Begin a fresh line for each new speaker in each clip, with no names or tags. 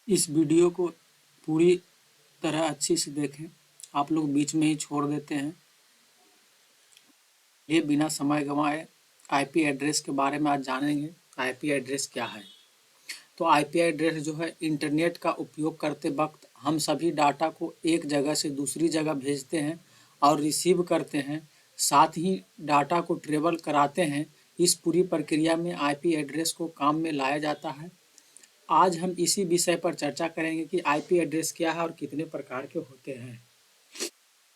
इस वीडियो को पूरी तरह अच्छे से देखें। आप लोग बीच में ही छोड़ देते हैं। ये बिना समय गंवाए आईपी एड्रेस के बारे में आज जानेंगे। आईपी एड्रेस क्या है? तो आईपी एड्रेस जो है, इंटरनेट का उपयोग करते वक्त हम सभी डाटा को एक जगह से दूसरी जगह भेजते हैं और रिसीव करते हैं, साथ ही डाटा को ट्रेवल कराते हैं। इस पूरी प्रक्रिया में आईपी एड्रेस को काम में लाया जाता है। आज हम इसी विषय पर चर्चा करेंगे कि आईपी एड्रेस क्या है और कितने प्रकार के होते हैं।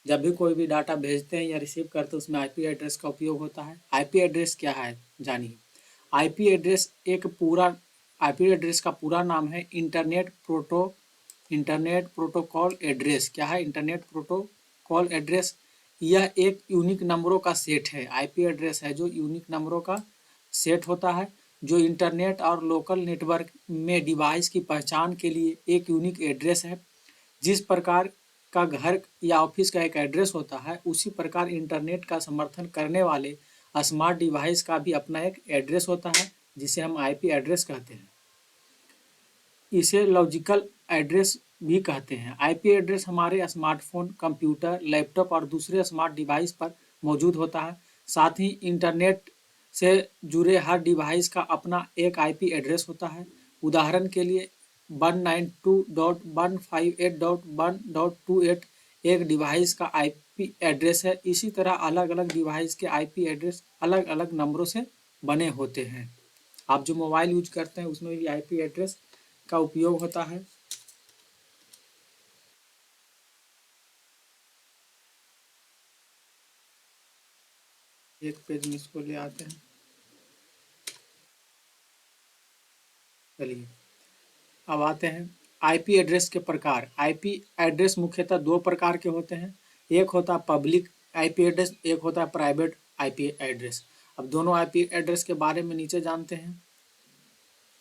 जब भी कोई भी डाटा भेजते हैं या रिसीव करते हैं, उसमें आईपी एड्रेस का उपयोग होता है। आईपी एड्रेस क्या है, जानिए। आईपी एड्रेस आईपी एड्रेस का पूरा नाम है इंटरनेट प्रोटोकॉल एड्रेस। क्या है इंटरनेट प्रोटोकॉल एड्रेस? यह एक यूनिक नंबरों का सेट है। आईपी एड्रेस है जो यूनिक नंबरों का सेट होता है, जो इंटरनेट और लोकल नेटवर्क में डिवाइस की पहचान के लिए एक यूनिक एड्रेस है। जिस प्रकार का घर या ऑफिस का एक एड्रेस होता है, उसी प्रकार इंटरनेट का समर्थन करने वाले स्मार्ट डिवाइस का भी अपना एक एड्रेस होता है, जिसे हम आईपी एड्रेस कहते हैं। इसे लॉजिकल एड्रेस भी कहते हैं। आईपी एड्रेस हमारे स्मार्टफोन, कंप्यूटर, लैपटॉप और दूसरे स्मार्ट डिवाइस पर मौजूद होता है। साथ ही इंटरनेट से जुड़े हर डिवाइस का अपना एक आईपी एड्रेस होता है। उदाहरण के लिए 192.158.1.28 एक डिवाइस का आईपी एड्रेस है। इसी तरह अलग अलग डिवाइस के आईपी एड्रेस अलग अलग नंबरों से बने होते हैं। आप जो मोबाइल यूज करते हैं उसमें भी आईपी एड्रेस का उपयोग होता है। एक पेज में इसको ले आते हैं। चलिए, अब आते हैं आईपी एड्रेस के प्रकार। आईपी एड्रेस मुख्यतः दो प्रकार के होते हैं। एक होता है पब्लिक आईपी एड्रेस, एक होता है प्राइवेट आईपी एड्रेस। अब दोनों आईपी एड्रेस के बारे में नीचे जानते हैं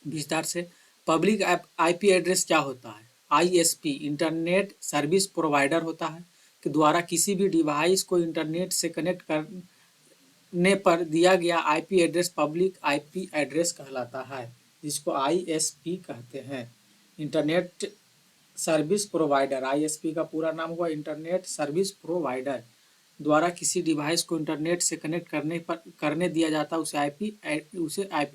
विस्तार से। पब्लिक आईपी एड्रेस क्या होता है? आईएसपी इंटरनेट सर्विस प्रोवाइडर होता है कि द्वारा किसी भी डिवाइस को इंटरनेट से कनेक्ट करने पर दिया गया IP address public IP address कहलाता है, जिसको आईएसपी कहते हैं। इंटरनेट सर्विस प्रोवाइडर, आईएसपी का पूरा नाम हुआ इंटरनेट सर्विस प्रोवाइडर, द्वारा किसी डिवाइस को इंटरनेट से कनेक्ट करने दिया जाता है, उसे आईपी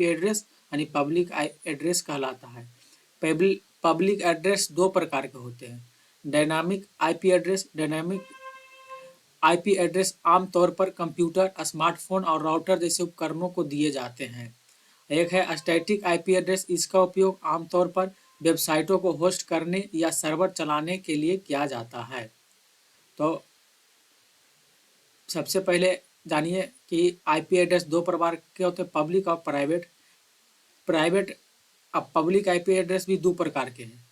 एड्रेस यानी पब्लिक एड्रेस कहलाता है। पब्लिक एड्रेस दो प्रकार के होते हैं। Dynamic IP address IP address आमतौर पर कंप्यूटर, स्मार्टफोन और राउटर जैसे उपकरणों को दिए जाते हैं। एक है स्टैटिक आईपी एड्रेस। इसका उपयोग आमतौर पर वेबसाइटों को होस्ट करने या सर्वर चलाने के लिए किया जाता है। तो सबसे पहले जानिए कि आईपी एड्रेस दो प्रकार के होते हैं, पब्लिक और प्राइवेट। अब पब्लिक आईपी एड्रेस भी दो प्रकार के हैं।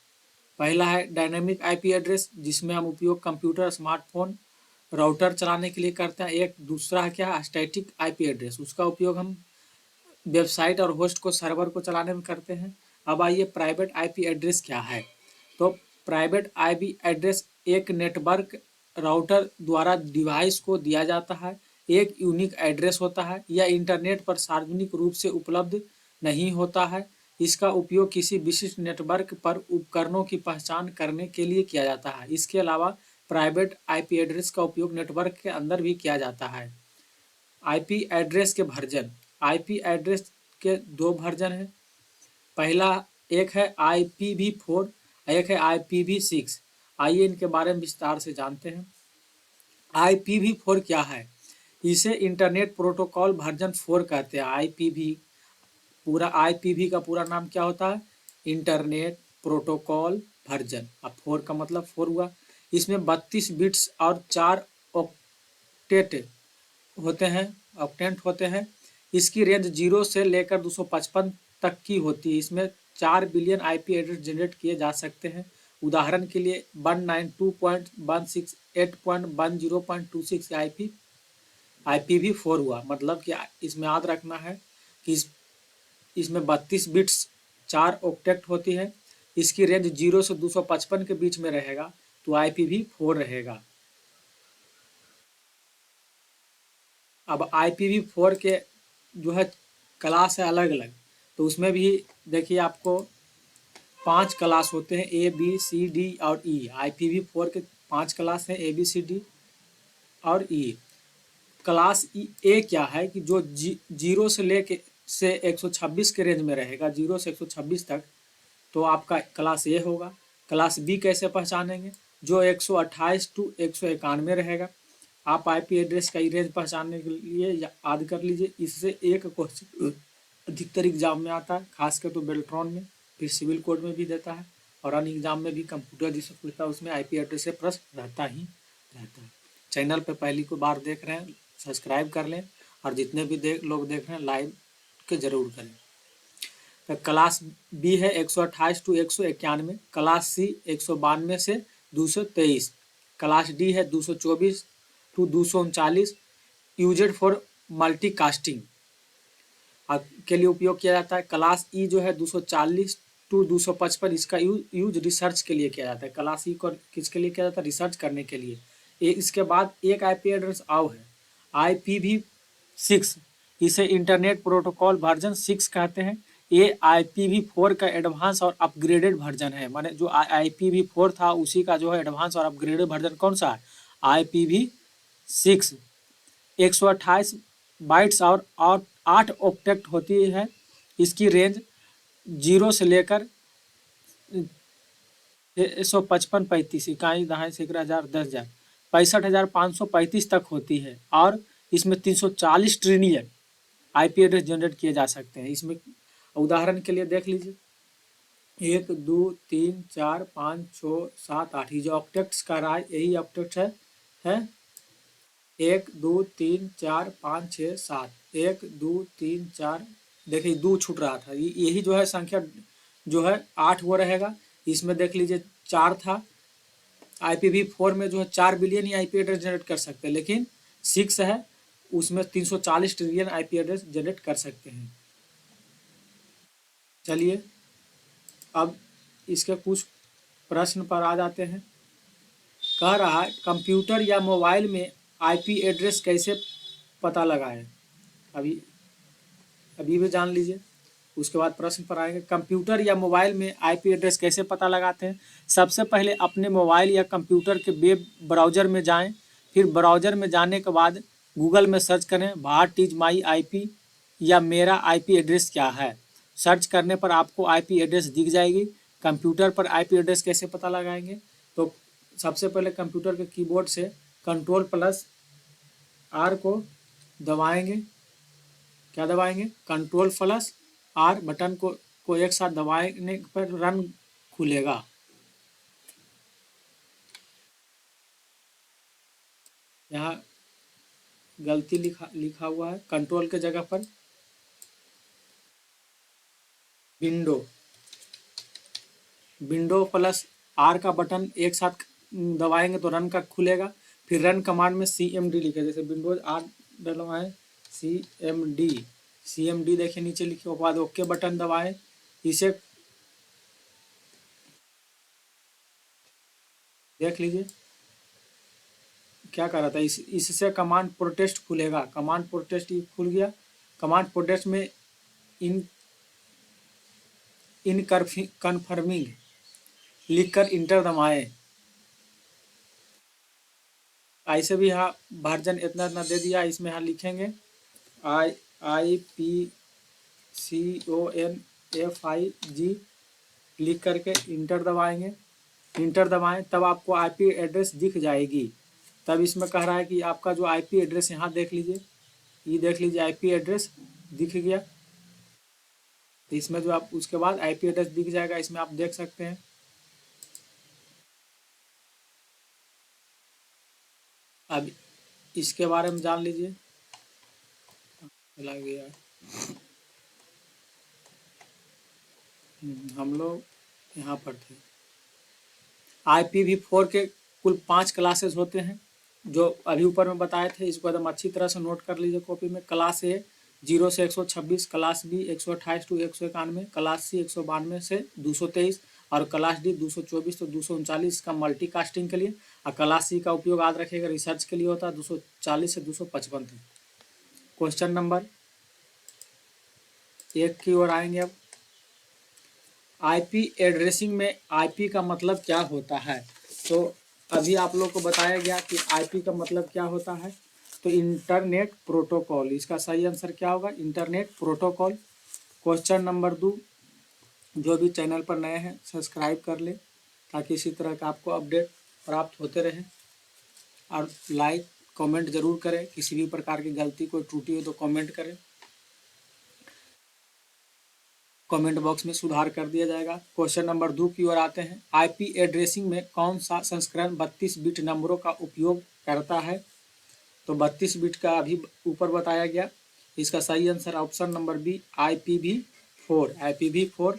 पहला है डायनेमिक आईपी एड्रेस, जिसमें हम उपयोग कंप्यूटर, स्मार्टफोन, राउटर चलाने के लिए करते हैं। एक दूसरा है क्या, स्टैटिक आईपी एड्रेस। उसका उपयोग हम वेबसाइट और होस्ट को सर्वर को चलाने में करते हैं। अब आइए प्राइवेट आईपी एड्रेस क्या है। तो प्राइवेट आईपी एड्रेस एक नेटवर्क राउटर द्वारा डिवाइस को दिया जाता है, एक यूनिक एड्रेस होता है। यह इंटरनेट पर सार्वजनिक रूप से उपलब्ध नहीं होता है। इसका उपयोग किसी विशिष्ट नेटवर्क पर उपकरणों की पहचान करने के लिए किया जाता है। इसके अलावा प्राइवेट आईपी एड्रेस का उपयोग नेटवर्क के अंदर भी किया जाता है। आईपी एड्रेस के वर्जन। आईपी एड्रेस के दो वर्जन हैं। पहला एक है IPv4, एक है IPv6। आइए इनके बारे में विस्तार से जानते हैं। IPv4 क्या है? इसे इंटरनेट प्रोटोकॉल वर्जन 4 कहते हैं। IPv का पूरा नाम क्या होता है? Internet protocol version. अब 4 का मतलब 4 हुआ। इसमें 32 बिट्स और 4 ऑक्टेट होते हैं। इसकी रेंज 0 से लेकर 255 तक की होती है। इसमें 4 बिलियन आईपी एड्रेस जनरेट किए जा सकते हैं। उदाहरण के लिए 192.168.10.26 IPv4 हुआ। मतलब कि इसमें याद रखना है कि इसमें 32 बिट्स 4 ऑक्टेट होती है। इसकी रेंज 0 से 255 के बीच में रहेगा, तो IPv4 रहेगा। अब IPv4 के जो है क्लास है अलग अलग, तो उसमें भी देखिए आपको 5 क्लास होते हैं, ए बी सी डी और ई। IPv4 के 5 क्लास हैं, ए बी सी डी और ई। क्लास ए क्या है कि जो 0 से लेके से 126 के रेंज में रहेगा, 0 से 126 तक, तो आपका क्लास ए होगा। क्लास बी कैसे पहचानेंगे? जो 128 टू 191 रहेगा। आप IP एड्रेस का रेंज पहचानने के लिए याद कर लीजिए। इससे एक क्वेश्चन अधिकतर एग्जाम में आता है, खासकर तो बेल्ट्रॉन में, फिर सिविल कोड में भी देता है, और अन्य एग्जाम में भी कंप्यूटर जिससे पूछता है उसमें IP एड्रेस से प्रश्न रहता ही रहता है। चैनल पे पहली को बार देख रहे हैं, सब्सक्राइब कर लें, और जितने भी लोग देख रहे हैं लाइक के जरूर करें। तो क्लास बी है 128 टू 191, क्लास सी 192 से 223, क्लास डी है 224 टू 239, यूजेड फॉर मल्टीकास्टिंग के लिए उपयोग किया जाता है। क्लास ई जो है 240 टू 255, इसका यूज रिसर्च के लिए किया जाता है। क्लास ई को किसके लिए किया जाता है? रिसर्च करने के लिए। इसके बाद एक IP एड्रेस और है, IPv6, इसे इंटरनेट प्रोटोकॉल वर्जन 6 कहते हैं। ये IPv4 का एडवांस और अपग्रेडेड वर्जन है, माने जो IPv4 था उसी का जो है एडवांस और अपग्रेडेड वर्जन कौन सा है? IPv6। 128 बाइट्स और 8 ऑक्टेट होती है। इसकी रेंज 0 से लेकर 155 35 इकाई दहाई सैकड़ा हज़ार 10,000 65,535 तक होती है, और इसमें 340 ट्रिलियन IP एड्रेस जनरेट किए जा सकते हैं। इसमें उदाहरण के लिए देख लीजिए, 1 2 3 4 5 6 7 8, ये जो ऑक्टेट्स का रहा है यही ऑक्टेट है 1 2 3 4 5 6 7, 1 2 3 4, देखिए 2 छूट रहा था, यही जो है संख्या जो है 8 वो रहेगा। इसमें देख लीजिए 4 था। IPv4 में जो है 4 बिलियन ही IP एड्रेस जनरेट कर सकते हैं, लेकिन 6 है उसमें 340 ट्रिलियन IP एड्रेस जनरेट कर सकते हैं। चलिए अब इसके कुछ प्रश्न पर आ जाते हैं। कह रहा है कंप्यूटर या मोबाइल में IP एड्रेस कैसे पता लगाएं? अभी भी जान लीजिए, उसके बाद प्रश्न पर आएंगे। कंप्यूटर या मोबाइल में IP एड्रेस कैसे पता लगाते हैं? सबसे पहले अपने मोबाइल या कंप्यूटर के वेब ब्राउज़र में जाएं, फिर ब्राउज़र में जाने के बाद गूगल में सर्च करें व्हाट इज माई IP या मेरा IP एड्रेस क्या है। सर्च करने पर आपको IP एड्रेस दिख जाएगी। कंप्यूटर पर IP एड्रेस कैसे पता लगाएंगे? तो सबसे पहले कंप्यूटर के कीबोर्ड से Ctrl+R को दबाएंगे। क्या दबाएंगे? Ctrl+R बटन को एक साथ दबाने पर रन खुलेगा। यहाँ गलती लिखा हुआ है, कंट्रोल के जगह पर विंडो+R का बटन एक साथ दबाएंगे तो रन का खुलेगा। फिर रन कमांड में CMD लिखे, जैसे विंडोज R डलवाएं CMD देखिए नीचे लिखे, उसके बाद ओके बटन दबाएं। इसे देख लीजिए क्या कर रहा था, इससे कमांड प्रोटेस्ट खुलेगा। कमांड प्रोटेस्ट खुल गया। कमांड प्रोटेस्ट में इन कन्फर्मिंग लिखकर इंटर दबाएं। ऐसे भी यहाँ वर्जन इतना दे दिया, इसमें यहाँ लिखेंगे IPCONFIG लिख करके इंटर दबाएंगे। इंटर दबाएं तब आपको IP एड्रेस दिख जाएगी। तब इसमें कह रहा है कि आपका जो IP एड्रेस यहाँ देख लीजिए, ये देख लीजिए IP एड्रेस दिख गया। तो इसमें जो आप उसके बाद IP एड्रेस दिख जाएगा, इसमें आप देख सकते हैं। अब इसके बारे में जान लीजिए। चला गया, हम लोग यहाँ पर थे। IPv4 के कुल 5 क्लासेस होते हैं जो अभी ऊपर में बताए थे। इसको एकदम अच्छी तरह से नोट कर लीजिए कॉपी में। क्लास A 0 से 126, class B 128 to 191, class C 192 से 223, और क्लास D 224 तो 239 का मल्टीकास्टिंग के लिए, और क्लास C का उपयोग याद रखिएगा रिसर्च के लिए होता है 240 से 255 तक। क्वेश्चन नंबर 1 की ओर आएंगे। अब आईपी एड्रेसिंग में आईपी का मतलब क्या होता है? तो अभी आप लोग को बताया गया कि आईपी का मतलब क्या होता है। तो इंटरनेट प्रोटोकॉल, इसका सही आंसर क्या होगा? Internet protocol. क्वेश्चन नंबर 2, जो भी चैनल पर नए हैं सब्सक्राइब कर ले ताकि इसी तरह का आपको अपडेट प्राप्त होते रहे। और लाइक कमेंट जरूर करें, किसी भी प्रकार की गलती कोई त्रुटि हो तो कमेंट करें, कमेंट बॉक्स में सुधार कर दिया जाएगा। क्वेश्चन नंबर 2 की ओर आते हैं। आईपी एड्रेसिंग में कौन सा संस्करण 32 बिट नंबरों का उपयोग करता है? तो 32 बिट का अभी ऊपर बताया गया। इसका सही answer option number B, IPv4। IPv4।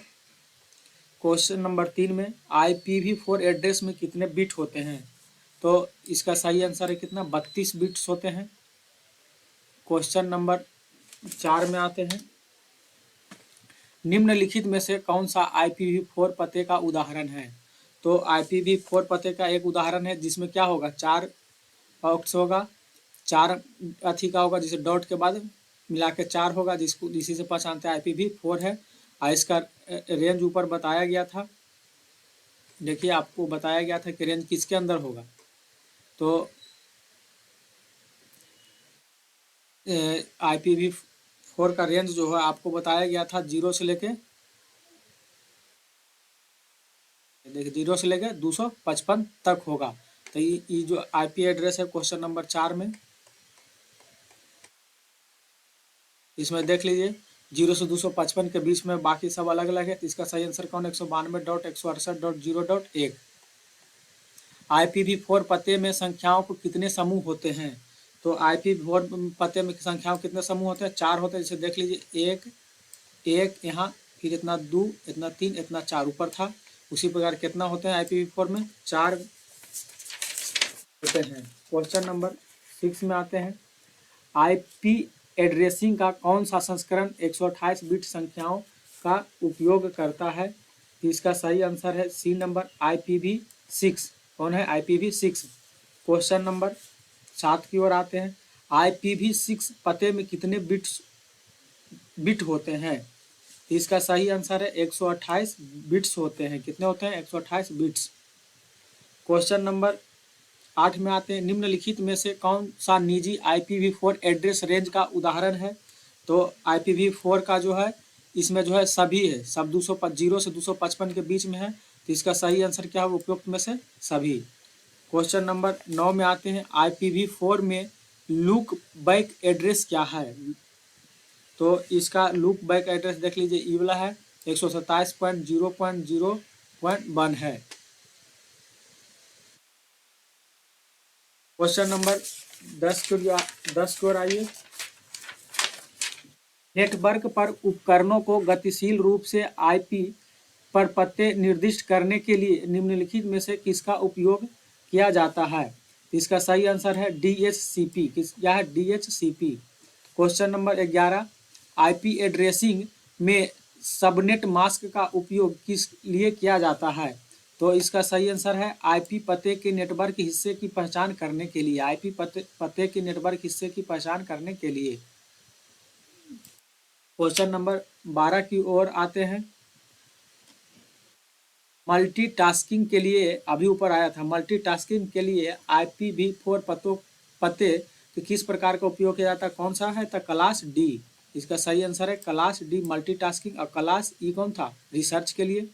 Question number 3 में IPv4 एड्रेस में कितने बिट होते हैं? तो इसका सही आंसर है कितना? 32 बिट्स होते हैं। क्वेश्चन नंबर 4 में आते हैं। निम्नलिखित में से कौन सा IPv4 पते का उदाहरण है? तो IPv4 पते का एक उदाहरण है जिसमें क्या होगा? 4 ऑक्स होगा, 4 अथी का होगा जिसे डॉट के बाद मिला के 4 होगा, जिसको इसी से पहचानते हैं IPv4 है। और इसका रेंज ऊपर बताया गया था। देखिए आपको बताया गया था कि रेंज किसके अंदर होगा। तो IPv4 का रेंज जो है आपको बताया गया था 0 से लेके, देखिए 0 से लेके 255 तक होगा। तो ये जो आईपी एड्रेस है क्वेश्चन नंबर 4 में, इसमें देख लीजिए 0 से 255 के बीच में, बाकी सब अलग अलग है। तो इसका सही आंसर कौन? 192.168.0.1। IPv4 पते में संख्याओं को कितने समूह होते हैं? तो IPv4 पते में संख्याओं कितने समूह होते हैं? 4 होते हैं। जैसे देख लीजिए एक यहाँ, फिर इतना 2, इतना 3, इतना 4 ऊपर था। उसी प्रकार कितना होते हैं IPv4 में? 4 होते हैं। क्वेश्चन नंबर 6 में आते हैं। आईपी एड्रेसिंग का कौन सा संस्करण 128 बिट संख्याओं का उपयोग करता है? इसका सही आंसर है सी नंबर, IPv6। कौन है? IPv6। क्वेश्चन नंबर 7 की ओर आते हैं। IPv6 पते में कितने बिट होते हैं? इसका सही आंसर है 128 बिट्स होते हैं। कितने होते हैं? 128 बिट्स। क्वेश्चन नंबर 8 में आते हैं। निम्नलिखित में से कौन सा निजी IPv4 एड्रेस रेंज का उदाहरण है? तो IPv4 का जो है, इसमें जो है सभी है, सब 0 से 255 के बीच में है। तो इसका सही आंसर क्या होगा उपयुक्त में से? सभी। क्वेश्चन नंबर 9 में आते हैं। IPv4 में लुक बैक एड्रेस क्या है? तो इसका लुक बैक एड्रेस देख लीजिए, ई वाला है 127.0.0.1 है। क्वेश्चन नंबर 10 की ओर आइए। नेटवर्क पर उपकरणों को गतिशील रूप से आईपी पर पते निर्दिष्ट करने के लिए निम्नलिखित में से किसका उपयोग किया जाता है? इसका सही आंसर है DHCP। क्या है? DHCP। Question number 11। IP addressing में सबनेट मास्क का उपयोग किस लिए किया जाता है? तो इसका सही आंसर है आईपी पते के नेटवर्क हिस्से की पहचान करने के लिए। आईपी पते के नेटवर्क हिस्से की पहचान करने के लिए। क्वेश्चन नंबर 12 की ओर आते हैं। मल्टीटास्किंग के लिए, अभी ऊपर आया था, मल्टीटास्किंग के लिए IPv4 पते तो किस प्रकार का उपयोग किया जाता है? कौन सा है? तो क्लास डी। इसका सही आंसर है क्लास डी मल्टीटास्किंग। और क्लास ई कौन था? रिसर्च के लिए।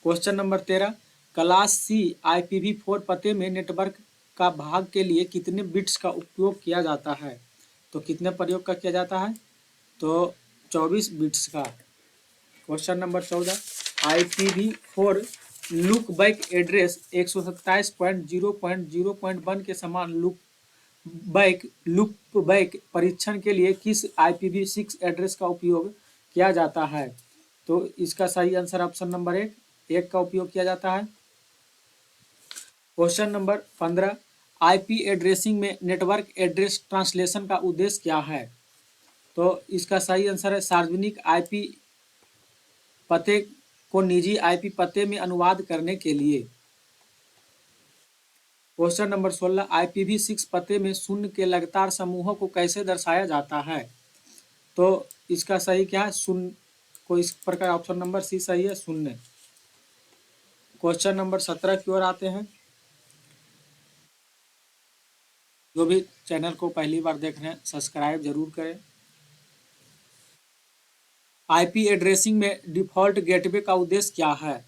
Question number 13। Class C IPv4 पते में नेटवर्क का भाग के लिए कितने बिट्स का उपयोग किया जाता है? तो कितने प्रयोग का किया जाता है? तो 24 बिट्स का। Question number 14। IPv4 look back address 127.0.0.1 के समान लुक बैक परीक्षण के लिए किस IPv6 एड्रेस का उपयोग किया जाता है? तो इसका सही आंसर ऑप्शन नंबर एक का उपयोग किया जाता है। Question number 15। आईपी एड्रेसिंग में नेटवर्क एड्रेस ट्रांसलेशन का उद्देश्य क्या है? तो इसका सही आंसर है सार्वजनिक आईपी पते को निजी आईपी पते में अनुवाद करने के लिए। Question number 16। IPv6 पते में शून्य के लगातार समूहों को कैसे दर्शाया जाता है? तो इसका सही क्या है? को इस प्रकार ऑप्शन नंबर सी सही है, शून्य। क्वेश्चन नंबर 17 की ओर आते हैं। जो भी चैनल को पहली बार देख रहे हैं सब्सक्राइब जरूर करें। आईपी एड्रेसिंग में डिफ़ॉल्ट गेटवे का उद्देश्य क्या है?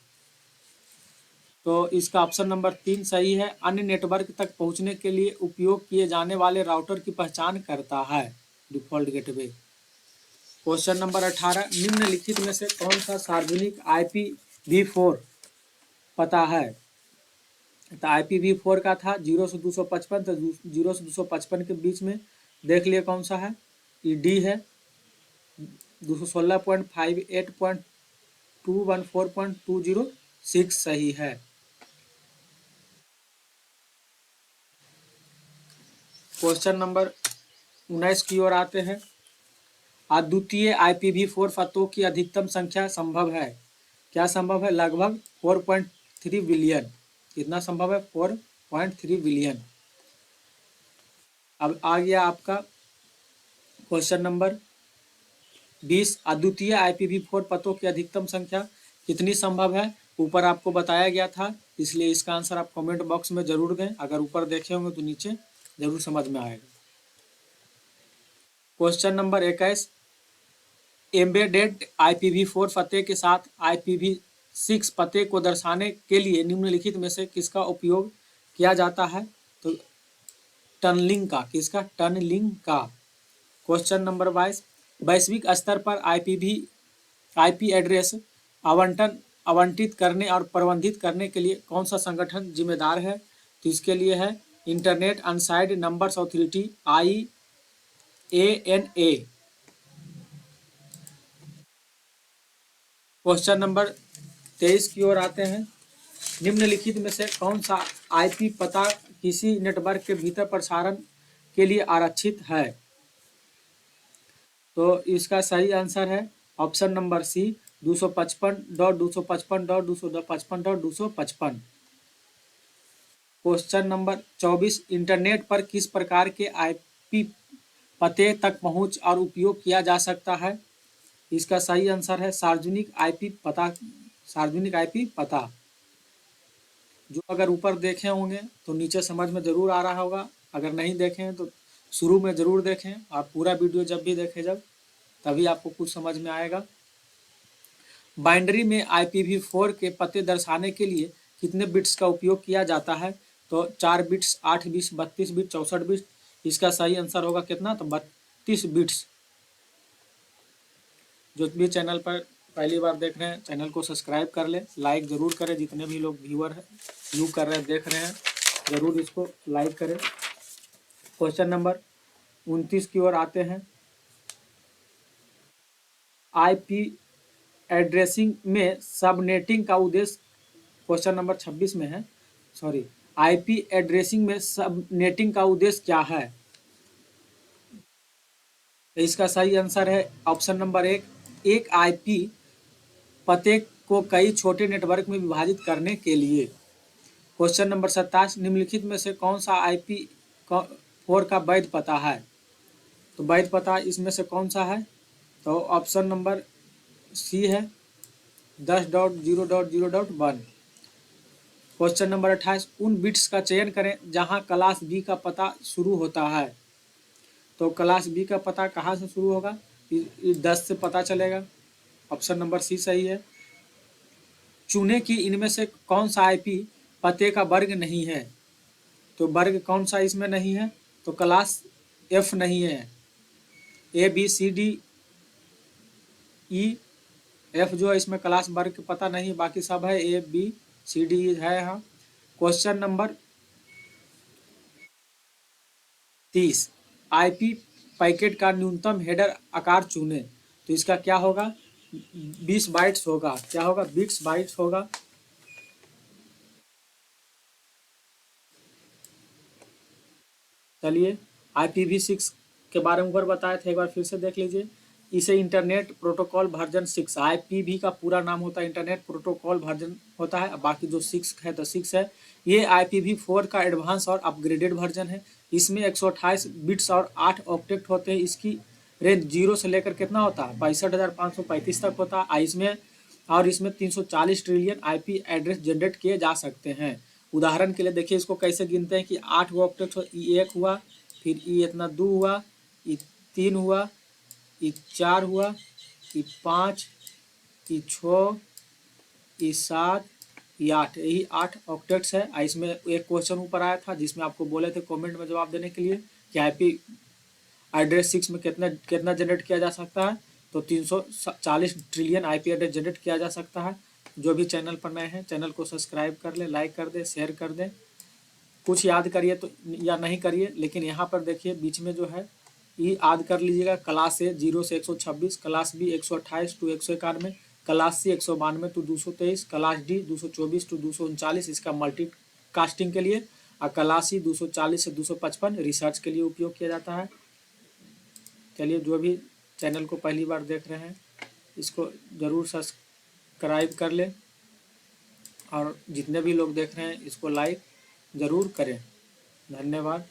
तो इसका ऑप्शन नंबर 3 सही है, अन्य नेटवर्क तक पहुंचने के लिए उपयोग किए जाने वाले राउटर की पहचान करता है डिफ़ॉल्ट गेटवे। क्वेश्चन नंबर 18, निम्नलिखित में से कौन सा सार्वजनिक IPv4 पता है? तो IPv4 का था 0 से 255, तो 0 से 255 के बीच में देख लिए कौन सा है, ये डी है। 216.58.214.206 सही है। क्वेश्चन नंबर 19 की ओर आते हैं। अद्वितीय IPv4 पतों की अधिकतम संख्या संभव है? क्या संभव है? लगभग 4.3 बिलियन। कितना संभव है? 4.3 बिलियन। अब आ गया आपका क्वेश्चन नंबर 20, अद्वितीय IPv4 पतों की अधिकतम संख्या कितनी संभव है? ऊपर आपको बताया गया था, इसलिए इसका आंसर आप कमेंट बॉक्स में जरूर दें। अगर ऊपर देखे होंगे तो नीचे जरूर समझ में आएगा। क्वेश्चन नंबर 21, एम्बेडेड IPv4 पते के साथ IPv6 पते को दर्शाने के लिए निम्नलिखित में से किसका उपयोग किया जाता है? तो टनलिंग का। किसका? टनलिंग का। क्वेश्चन नंबर 22, वैश्विक स्तर पर IP एड्रेस आवंटित करने और प्रबंधित करने के लिए कौन सा संगठन जिम्मेदार है? तो इसके लिए है internet unsigned numbers authority, IANA। Question number 23 की ओर आते हैं। निम्नलिखित में से कौन सा IP पता किसी नेटवर्क के भीतर प्रसारण के लिए आरक्षित है? तो इसका सही आंसर है option number C, 255.255.255.255। Question number 24, internet पर किस प्रकार के IP पते तक पहुंच और उपयोग किया जा सकता है? इसका सही आंसर है सार्वजनिक IP पता। सार्वजनिक IP पता जो अगर ऊपर देखे होंगे तो नीचे समझ में ज़रूर आ रहा होगा, अगर नहीं देखें तो शुरू में ज़रूर देखें और पूरा वीडियो जब भी देखें तभी आपको कुछ समझ में आएगा। बाइनरी में IPv4 के पते दर्शाने के लिए कितने बिट्स का उपयोग किया जाता है? तो 4 बिट्स, 8 बिट्स, 32 बिट्स, 64 बिट्स। इसका सही आंसर होगा कितना? तो 32 बिट्स। जो भी चैनल पर पहली बार देख रहे हैं चैनल को सब्सक्राइब कर ले, लाइक ज़रूर करें। जितने भी लोग व्यू कर रहे हैं, देख रहे हैं, ज़रूर इसको लाइक करें। क्वेश्चन नंबर 29 की ओर आते हैं। IP एड्रेसिंग में सबनेटिंग का उद्देश्य, क्वेश्चन नंबर 26 में है, सॉरी। IP एड्रेसिंग में सबनेटिंग का उद्देश्य क्या है? इसका सही आंसर है ऑप्शन नंबर 1, एक IP पते को कई छोटे नेटवर्क में विभाजित करने के लिए। क्वेश्चन नंबर 27, निम्नलिखित में से कौन सा IP4 का वैध पता है? तो वैध पता इसमें से कौन सा है? तो ऑप्शन नंबर सी है, 10.0.0.1। क्वेश्चन नंबर 28, उन बिट्स का चयन करें जहां क्लास B का पता शुरू होता है। तो क्लास B का पता कहाँ से शुरू होगा? 10 से पता चलेगा। ऑप्शन नंबर सी सही है। चुने कि इनमें से कौन सा IP पते का वर्ग नहीं है? तो वर्ग कौन सा इसमें नहीं है? तो क्लास F नहीं है। ABCDE F जो है इसमें क्लास वर्ग पता नहीं, बाकी सब है ABCDE है। हाँ। क्वेश्चन नंबर 30, IP पैकेट का न्यूनतम हेडर आकार चुने। तो इसका क्या होगा? 20 बाइट्स होगा। क्या होगा? 20 बाइट्स होगा। चलिए, IPv6 के बारे में ऊपर बताए थे, एक बार फिर से देख लीजिए। इसे इंटरनेट प्रोटोकॉल वर्जन 6, IPv का पूरा नाम होता है इंटरनेट प्रोटोकॉल वर्जन होता है, बाकी जो 6 है तो 6 है। ये IPv4 का एडवांस और अपग्रेडेड वर्जन है। इसमें 128 बिट्स और 8 ऑक्टेट होते हैं। इसकी रेंज 0 से लेकर कितना होता है 62,535 तक होता है। इसमें 340 ट्रिलियन आईपी एड्रेस जनरेट किए जा सकते हैं। उदाहरण के लिए देखिए इसको कैसे गिनते हैं कि 8 गो ऑक्टेट E1 हुआ, फिर ई इतना 2 हुआ, E3 हुआ, E4 हुआ, E5, E6, E7, E8, यही 8 ऑक्टेट्स है। इसमें एक क्वेश्चन ऊपर आया था जिसमें आपको बोले थे कमेंट में जवाब देने के लिए कि आईपी एड्रेस 6 में कितना कितना जनरेट किया जा सकता है, तो 340 ट्रिलियन आईपी एड्रेस जनरेट किया जा सकता है। जो भी चैनल पर नए हैं चैनल को सब्सक्राइब कर ले, लाइक कर दे, शेयर कर दें। कुछ याद करिए तो या नहीं करिए, लेकिन यहाँ पर देखिए बीच में जो है ये याद कर लीजिएगा। क्लास ए 0 से 126, class B 128 to 191, class C 192 to 223, class D 224 to 239 इसका मल्टी कास्टिंग के लिए, और क्लास सी 240 से 255 रिसर्च के लिए उपयोग किया जाता है। चलिए, जो भी चैनल को पहली बार देख रहे हैं इसको ज़रूर सब्सक्राइब कर लें, और जितने भी लोग देख रहे हैं इसको लाइक ज़रूर करें। धन्यवाद।